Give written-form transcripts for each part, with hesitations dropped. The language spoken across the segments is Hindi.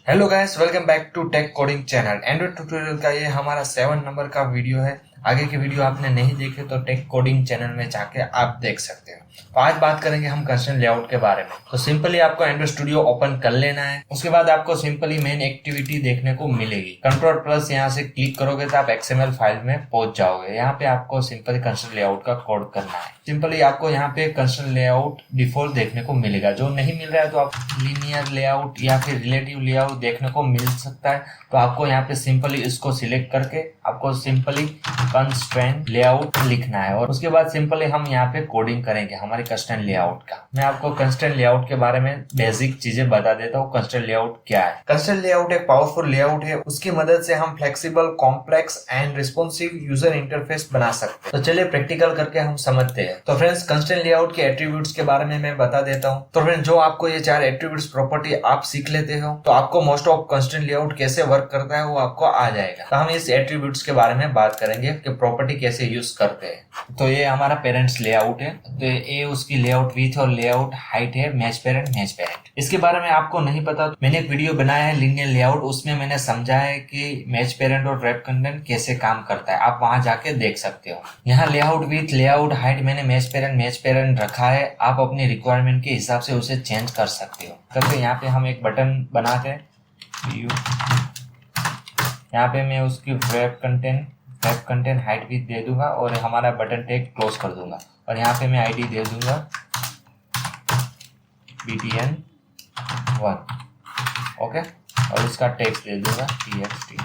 Hello guys, welcome back to tech coding channel. Android tutorial का ये हमारा 7 नंबर का वीडियो है। आगे की वीडियो आपने नहीं देखे तो टेक कोडिंग चैनल में जाके आप देख सकते हो। तो आज बात करेंगे हम कंस्ट्रेंट लेआउट के बारे में। तो सिंपली आपको एंड्रॉइड स्टूडियो ओपन कर लेना है। उसके बाद आपको सिंपली मेन एक्टिविटी देखने को मिलेगी। कंट्रोल प्लस यहाँ से क्लिक करोगे तो आप XML फाइल में पहुंच जाओगे। यहाँ पे आपको सिंपली कंस्ट्रेंट लेआउट का कोड करना है। सिंपली आपको यहाँ पे कंस्ट्रेंट लेआउट डिफॉल्ट देखने को मिलेगा। जो नहीं मिल रहा है तो आप लीनियर लेआउट या फिर रिलेटिव लेआउट देखने को मिल सकता है। तो आपको यहाँ पे सिंपली इसको सिलेक्ट करके आपको सिंपली कंस्ट्रेंट लेआउट लिखना है और उसके बाद सिंपली हम यहाँ पे कोडिंग करेंगे हमारे कंस्ट्रेंट लेआउट का। मैं आपको कंस्ट्रेंट लेआउट के बारे में बेसिक चीजें बता देता हूँ। कंस्ट्रेंट लेआउट क्या है? कंस्ट्रेंट लेआउट एक पावरफुल लेआउट है। उसकी मदद से हम flexible, complex and responsive user interface बना सकते हैं। तो चलिए प्रैक्टिकल करके हम समझते हैं। तो फ्रेंड्स, कंस्ट्रेंट लेआउट के एट्रीब्यूट्स के बारे में मैं बता देता हूँ। तो फ्रेंड्स, जो आपको ये 4 एट्रीब्यूट्स प्रॉपर्टी आप सीख लेते हो तो आपको मोस्ट ऑफ कंस्ट्रेंट लेआउट कैसे वर्क करता है वो आपको आ जाएगा। तो हम इस एट्रीब्यूट्स के बारे में बात करेंगे कि प्रॉपर्टी कैसे यूज करते हैं। तो ये हमारा पेरेंट्स लेआउट है। तो ये उसकी लेआउट विड्थ और लेआउट हाइट है। Match parent. इसके बारे में आपको नहीं पता तो मैंने एक वीडियो बनाया है लीनियर लेआउट। उसमें मैंने समझा है कि मैच पेरेंट और रैप कंटेंट कैसे काम करता है। आप वहां जाके देख सकते हो। यहाँ लेआउट विड्थ, लेआउट हाइट मैंने मैच पेरेंट रखा है। आप अपनी रिक्वायरमेंट के हिसाब से उसे चेंज कर सकते हो। करके यहाँ पे हम एक बटन बनाते हैं। यहाँ पे मैं उसकी रैप कंटेंट हाइट भी दे दूंगा और हमारा बटन टैग क्लोज कर दूंगा और यहाँ पे मैं आईडी दे दूंगा btn1। ओके, और इसका टेक्स्ट दे दूंगा txt1।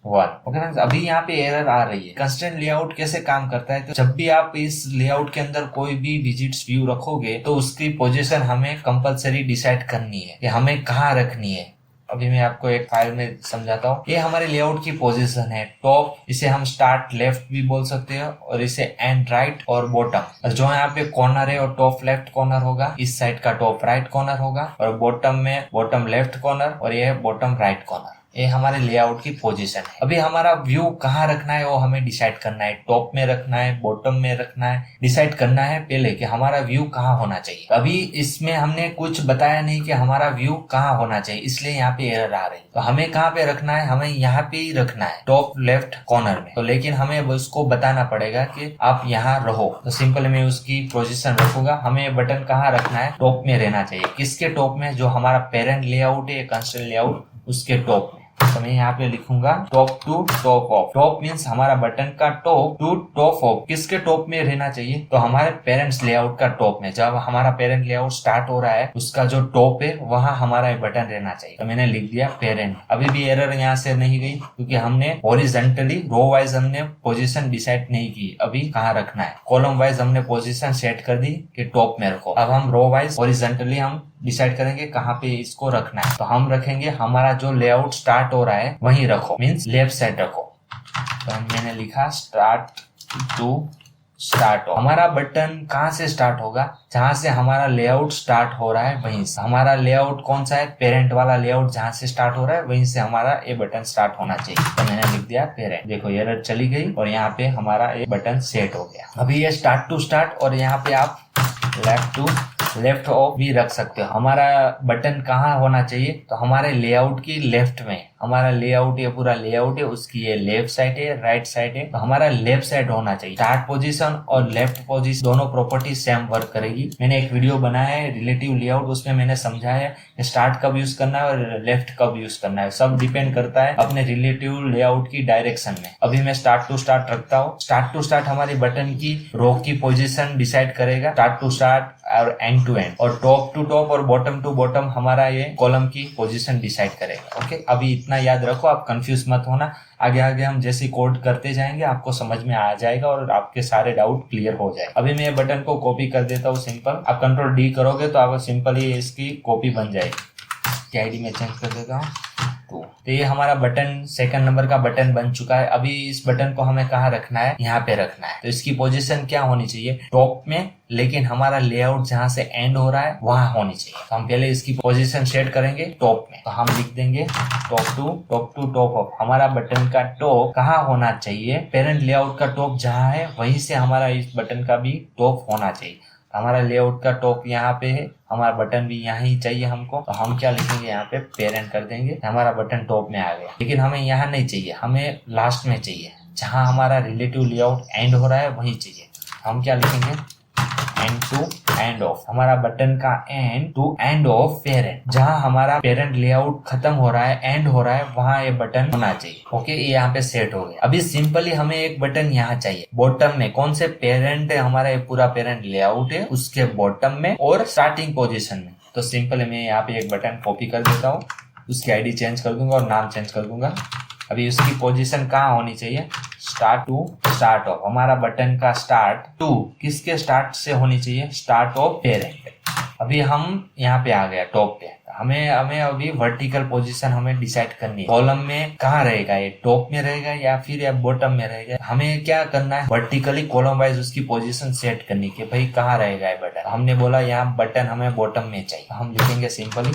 ओके फ्रेंड्स, अभी यहाँ पे एरर आ रही है। कंस्ट्रेंट लेआउट कैसे काम करता है? तो जब भी आप इस लेआउट के अंदर कोई भी विजिट्स व्यू रखोगे तो उसकी पोजीशन हमें कंपलसरी डिसाइड करनी है कि हमें कहाँ रखनी है। अभी मैं आपको एक फाइल में समझाता हूँ। ये हमारे लेआउट की पोजीशन है। टॉप, इसे हम स्टार्ट लेफ्ट भी बोल सकते हैं और इसे एंड राइट और बॉटम। और जो यहाँ पे कॉर्नर है और टॉप लेफ्ट कॉर्नर होगा, इस साइड का टॉप राइट कॉर्नर होगा और बॉटम में बॉटम लेफ्ट कॉर्नर और ये है बॉटम राइट कॉर्नर। ये हमारे लेआउट की पोजीशन है। अभी हमारा व्यू कहाँ रखना है वो हमें डिसाइड करना है। टॉप में रखना है, बॉटम में रखना है, डिसाइड करना है पहले कि हमारा व्यू कहाँ होना चाहिए। अभी इसमें हमने कुछ बताया नहीं कि हमारा व्यू कहाँ होना चाहिए, इसलिए यहाँ पे एरर आ रही है। तो हमें कहाँ पे रखना है? हमें यहाँ पे ही रखना है, टॉप लेफ्ट कॉर्नर में। तो लेकिन हमें उसको बताना पड़ेगा कि आप यहाँ रहो। तो सिंपल मैं उसकी पोजीशन रखूंगा। हमें बटन कहाँ रखना है? टॉप में रहना चाहिए। किसके टॉप में? जो हमारा पेरेंट लेआउट है कंस्ट्रेंट लेआउट, उसके टॉप में। तो मैं यहाँ पे लिखूंगा top to top of. Top means हमारा बटन का टॉप टू टॉप ऑफ। किसके टॉप में रहना चाहिए? तो हमारे पेरेंट्स लेआउट का टॉप में। जब हमारा पेरेंट लेआउट स्टार्ट हो रहा है उसका जो टॉप है वहां हमारा बटन रहना चाहिए। तो मैंने लिख दिया पेरेंट। अभी भी एरर यहाँ से नहीं गई क्योंकि हमने हॉरिजॉन्टली रो वाइज हमने पोजीशन डिसाइड नहीं की। अभी कहाँ रखना है? कॉलम वाइज हमने पोजीशन सेट कर दी कि टॉप में रखो। अब हम रो वाइज हॉरिजॉन्टली हम डिसाइड करेंगे कहाँ पे इसको रखना है। तो हम रखेंगे हमारा जो लेआउट स्टार्ट हो रहा है वहीं रखो, मीन्स लेफ्ट साइड रखो। तो मैंने लिखा स्टार्ट टू स्टार्ट। हमारा बटन कहाँ से स्टार्ट होगा? जहां से हमारा लेआउट स्टार्ट हो रहा है वहीं से। हमारा लेआउट कौन सा है? पेरेंट वाला लेआउट जहां से स्टार्ट हो रहा है वहीं से हमारा ये बटन स्टार्ट होना चाहिए। तो मैंने लिख दिया पेरेंट। देखो एरर चली गई और यहाँ पे हमारा ये बटन सेट हो गया। अभी ये स्टार्ट टू स्टार्ट और यहाँ पे आप लेफ्ट टू लेफ्ट ऑफ भी रख सकते हो। हमारा बटन कहाँ होना चाहिए? तो हमारे लेआउट की लेफ्ट में। हमारा लेआउट, ये पूरा लेआउट है, उसकी ये लेफ्ट साइड है, राइट साइड है। तो हमारा लेफ्ट साइड होना चाहिए। स्टार्ट पोजीशन और लेफ्ट पोजीशन दोनों प्रॉपर्टी सेम वर्क करेगी। मैंने एक वीडियो बनाया है रिलेटिव लेआउट, उसमें मैंने समझाया है स्टार्ट कब यूज करना है और लेफ्ट कब यूज करना है। सब डिपेंड करता है अपने रिलेटिव लेआउट की डायरेक्शन में। अभी मैं स्टार्ट टू स्टार्ट रखता हूँ। स्टार्ट टू स्टार्ट हमारी बटन की रो की पोजीशन डिसाइड करेगा। स्टार्ट टू स्टार्ट और एंड टू एंड, और टॉप टू टॉप और बॉटम टू बॉटम हमारा ये कॉलम की पोजीशन डिसाइड करेगा। ओके, अभी इतना याद रखो, आप कंफ्यूज मत होना। आगे आगे हम जैसे कोड करते जाएंगे आपको समझ में आ जाएगा और आपके सारे डाउट क्लियर हो जाए। अभी मैं ये बटन को कॉपी कर देता हूँ सिंपल। आप कंट्रोल डी करोगे तो आप सिंपल ही इसकी कॉपी बन जाएगी। आईडी में चेंज कर देता हूँ। तो ये हमारा बटन सेकंड नंबर का बटन बन चुका है। अभी इस बटन को हमें कहाँ रखना है? यहाँ पे रखना है। तो इसकी पोजीशन क्या होनी चाहिए? टॉप में, लेकिन हमारा लेआउट जहाँ से एंड हो रहा है वहां होनी चाहिए। तो हम पहले इसकी पोजीशन सेट करेंगे टॉप में। तो हम लिख देंगे टॉप टू टॉप ऑफ। हमारा बटन का टॉप कहाँ होना चाहिए? पेरेंट लेआउट का टॉप जहाँ है वहीं से हमारा इस बटन का भी टॉप होना चाहिए। हमारा लेआउट का टॉप यहाँ पे है, हमारा बटन भी यहाँ ही चाहिए हमको, तो हम क्या लिखेंगे यहाँ पे पेरेंट कर देंगे, हमारा बटन टॉप में आ गया। लेकिन हमें यहाँ नहीं चाहिए, हमें लास्ट में चाहिए, जहाँ हमारा रिलेटिव लेआउट एंड हो रहा है वही चाहिए। हम क्या लिखेंगे एंड टू एंड ऑफ, हमारा बटन का end to end of parent, जहाँ हमारा पेरेंट लेआउट खत्म हो रहा है एंड हो रहा है वहाँ ये बटन होना चाहिए। ओके, ये यहाँ पे सेट हो गया। अभी सिंपली हमें एक बटन यहाँ चाहिए बॉटम में, कौन से पेरेंट है, हमारा ये पूरा पेरेंट लेआउट है उसके बॉटम में और स्टार्टिंग पोजिशन में। तो सिंपल मैं यहाँ पे एक बटन कॉपी कर देता हूँ, उसकी आईडी चेंज कर दूंगा और नाम चेंज कर दूंगा। अभी उसकी पोजीशन कहाँ होनी चाहिए, स्टार्ट टू स्टार्ट ऑफ, हमारा बटन का स्टार्ट टू किसके स्टार्ट से होनी चाहिए, स्टार्ट ऑफ पेरेंट। अभी हम यहाँ पे आ गया टॉप पे, हमें अभी वर्टिकल पोजीशन हमें डिसाइड करनी है, कॉलम में कहाँ रहेगा, ये टॉप में रहेगा या फिर या बॉटम में रहेगा। हमें क्या करना है, वर्टिकली कॉलम वाइज उसकी पोजीशन सेट करनी है, भाई कहाँ रहेगा ये बटन। हमने बोला यहाँ बटन हमें बॉटम में चाहिए, हम लिखेंगे सिंपली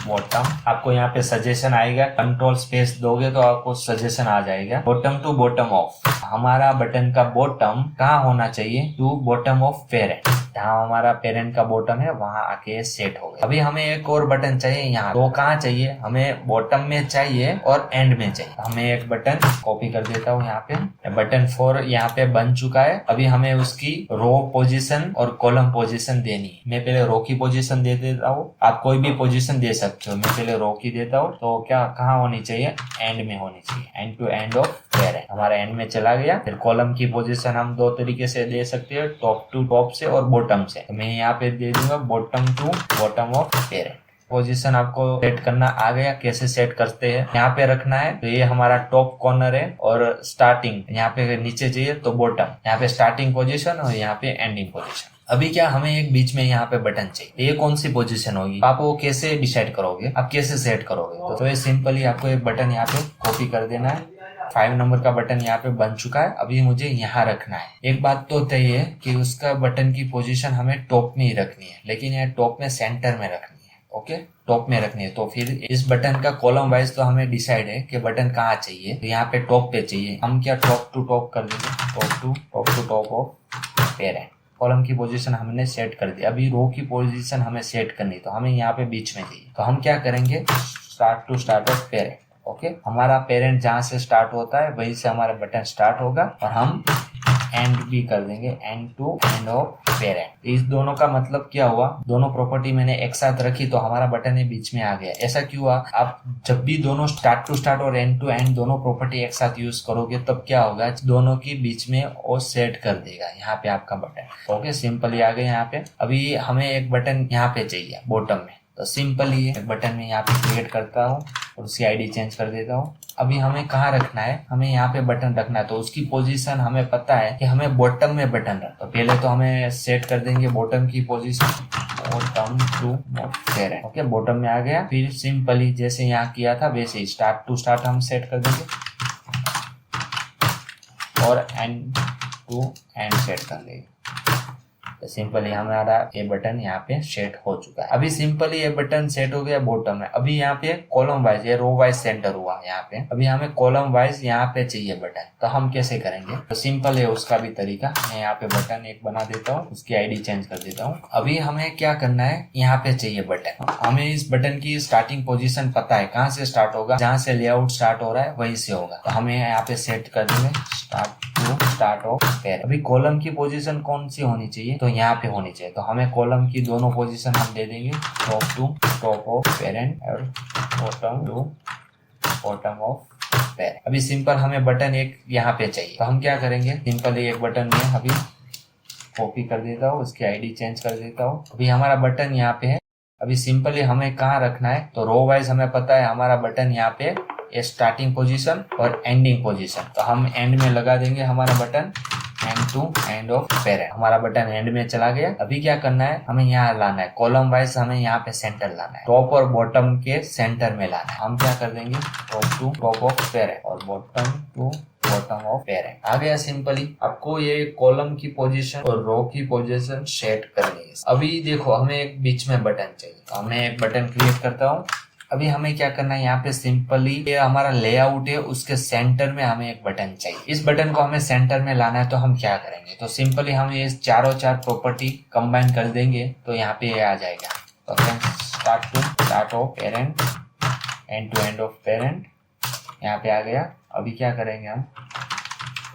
बॉटम। आपको यहाँ पे सजेशन आएगा, कंट्रोल स्पेस दोगे तो आपको सजेशन आ जाएगा, बॉटम टू बॉटम ऑफ। हमारा बटन का बॉटम कहाँ होना चाहिए, टू बॉटम ऑफ पेरेंट, जहाँ हमारा पेरेंट का बॉटम है वहां आके सेट हो गया। अभी हमें एक और बटन चाहिए यहाँ, तो कहाँ चाहिए, हमें बॉटम में चाहिए और एंड में चाहिए। हमें एक बटन कॉपी कर देता हूँ यहाँ पे, बटन 4 यहाँ पे बन चुका है। अभी हमें उसकी रो पोजीशन और कॉलम पोजीशन देनी है। मैं पहले रो की पोजीशन दे देता हूँ, आप कोई भी पोजीशन दे सकते हो, मैं पहले रो की देता हूँ। तो क्या कहाँ होनी चाहिए, एंड में होनी चाहिए, end to end of parent, हमारा एंड में चला गया। फिर कॉलम की पोजीशन हम दो तरीके से दे सकते हैं, टॉप टू टॉप से और बॉटम से। तो मैं यहाँ पे दे दूंगा bottom to bottom of parent. Position आपको सेट करना आ गया, कैसे सेट करते हैं, यहाँ पे रखना है। तो ये हमारा टॉप कॉर्नर है और स्टार्टिंग यहाँ पे नीचे चाहिए तो बॉटम, यहाँ पे स्टार्टिंग पोजीशन और यहाँ पे एंडिंग पोजीशन। अभी क्या हमें एक बीच में यहाँ पे बटन चाहिए, ये कौन सी पोजीशन होगी, आप वो कैसे डिसाइड करोगे, आप कैसे सेट करोगे। तो ये सिंपली आपको एक बटन यहाँ पे कॉपी कर देना है, 5 नंबर का बटन यहाँ पे बन चुका है। अभी मुझे यहाँ रखना है। एक बात तो तय है कि उसका बटन की पोजीशन हमें टॉप में ही रखनी है, लेकिन यह टॉप में सेंटर में रखनी है। ओके, टॉप में रखनी है। तो फिर इस बटन का कॉलम वाइज तो हमें डिसाइड है कि बटन कहाँ चाहिए, तो यहाँ पे टॉप पे चाहिए। हम क्या टॉप टू टॉप कर देंगे, top to top of parent. Column की पोजीशन हमने सेट कर दी। अभी रो की पोजीशन हमें सेट करनी, तो हमें यहाँ पे बीच में चाहिए। तो हम क्या करेंगे, start to start of parent. Okay, हमारा पेरेंट जहां से स्टार्ट होता है वहीं से हमारा बटन स्टार्ट होगा और हम एंड भी कर देंगे, end to end of parent. इस दोनों का मतलब क्या हुआ, दोनों प्रॉपर्टी मैंने एक साथ रखी तो हमारा बटन ये बीच में आ गया। ऐसा क्यों हुआ, आप जब भी दोनों स्टार्ट टू स्टार्ट और एंड टू एंड दोनों प्रॉपर्टी एक साथ यूज करोगे तब क्या होगा, दोनों के बीच में वो सेट कर देगा यहाँ पे आपका बटन। ओके, सिंपली आ गए यहाँ पे। अभी हमें एक बटन यहाँ पे चाहिए बॉटम में, तो सिंपली एक बटन में यहाँ पे क्रिएट करता हूँ और उसकी आईडी चेंज कर देता हूँ। अभी हमें कहाँ रखना है, हमें यहाँ पे बटन रखना है। तो उसकी पोजीशन हमें पता है कि हमें बॉटम में बटन रखना। तो पहले तो हमें सेट कर देंगे बॉटम की position, bottom to parent. Okay, bottom में आ गया। फिर सिंपली जैसे यहाँ किया था वैसे ही स्टार्ट टू स्टार्ट हम सेट कर देंगे और एंड टू एंड सेट कर देंगे। तो सिंपली हमारा ये बटन यहाँ पे सेट हो चुका है। अभी सिंपली ये बटन सेट हो गया बॉटम में। अभी यहाँ पे कॉलम वाइज, ये रो वाइज सेंटर हुआ यहाँ पे। अभी हमें कॉलम वाइज यहाँ पे चाहिए बटन, तो हम कैसे करेंगे, तो सिंपल है उसका भी तरीका। मैं यहाँ पे बटन एक बना देता हूँ, उसकी आईडी चेंज कर देता हूँ। अभी हमें क्या करना है, यहाँ पे चाहिए बटन। हमें इस बटन की स्टार्टिंग पोजिशन पता है, कहाँ से स्टार्ट होगा, जहाँ से लेआउट स्टार्ट हो रहा है वहीं से होगा। तो हमें यहाँ पे सेट कर देंगे start to start of parent. अभी कॉलम की पोजीशन कौन सी होनी चाहिए, तो यहाँ पे होनी चाहिए। तो हमें कॉलम की दोनों पोजीशन हम दे देंगे, top to top of parent और bottom to bottom of parent. अभी सिंपल हमें बटन एक यहाँ पे चाहिए, तो हम क्या करेंगे, सिंपल एक बटन में अभी कॉपी कर देता हूँ, उसकी आईडी चेंज कर देता हूँ। अभी हमारा बटन यहाँ पे है। अभी सिंपली हमें कहाँ रखना है, तो रो वाइज हमें पता है हमारा बटन यहाँ पे स्टार्टिंग पोजीशन और एंडिंग पोजीशन। तो हम एंड में लगा देंगे हमारा button, end to end of parent. हमारा बटन एंड में चला गया। अभी क्या करना है, हमें यहाँ लाना है, कॉलम वाइज हमें यहाँ पे सेंटर लाना है, टॉप और बॉटम के सेंटर में लाना है। हम क्या कर देंगे, top to top of parent और bottom to bottom of parent. आ गया सिंपली। आपको ये कॉलम की पोजीशन और रो की पोजीशन सेट करनी है। अभी देखो हमें एक बीच में बटन चाहिए, तो मैं एक बटन क्रिएट करता हूँ, अभी हमें क्या करना है, यहाँ पे सिंपली ये हमारा लेआउट है, उसके सेंटर में हमें एक बटन चाहिए। इस बटन को हमें सेंटर में लाना है, तो हम क्या करेंगे, तो सिंपली हम ये चारों चार प्रॉपर्टी कंबाइन कर देंगे, तो यहाँ पे ये आ जाएगा। तो start of parent, end to end of parent, यहाँ पे आ गया। अभी क्या करेंगे हम,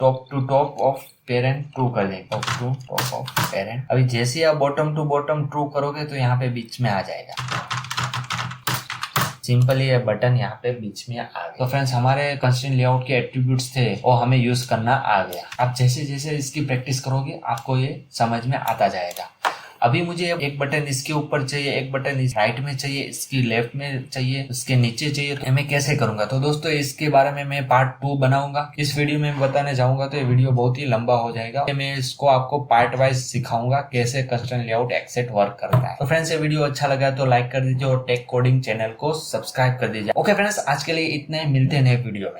top to top of parent true कर देंगे, top to top of parent. अभी जैसे ही आप बॉटम टू बॉटम ट्रू करोगे तो यहाँ पे बीच में आ जाएगा। सिंपली ये बटन यहाँ पे बीच में आ गया। तो फ्रेंड्स, हमारे कंस्ट्रेंट लेआउट के एट्रीब्यूट्स थे वो हमें यूज करना आ गया। आप जैसे जैसे इसकी प्रैक्टिस करोगे आपको ये समझ में आता जाएगा। अभी मुझे एक बटन इसके ऊपर चाहिए, एक बटन इस राइट में चाहिए, इसकी लेफ्ट में चाहिए, उसके नीचे चाहिए, तो मैं कैसे करूंगा। तो दोस्तों, इसके बारे में मैं पार्ट 2 बनाऊंगा। इस वीडियो में बताने जाऊंगा तो ये वीडियो बहुत ही लंबा हो जाएगा। मैं इसको आपको पार्ट वाइज सिखाऊंगा कैसे कंस्ट्रेंट लेआउट एक्सेट वर्क करता है। तो फ्रेंड्स, ये वीडियो अच्छा लगा तो लाइक कर दीजिए और टेक कोडिंग चैनल को सब्सक्राइब कर दीजिए। ओके फ्रेंड्स, आज के लिए इतना ही, मिलते हैं नए वीडियो में।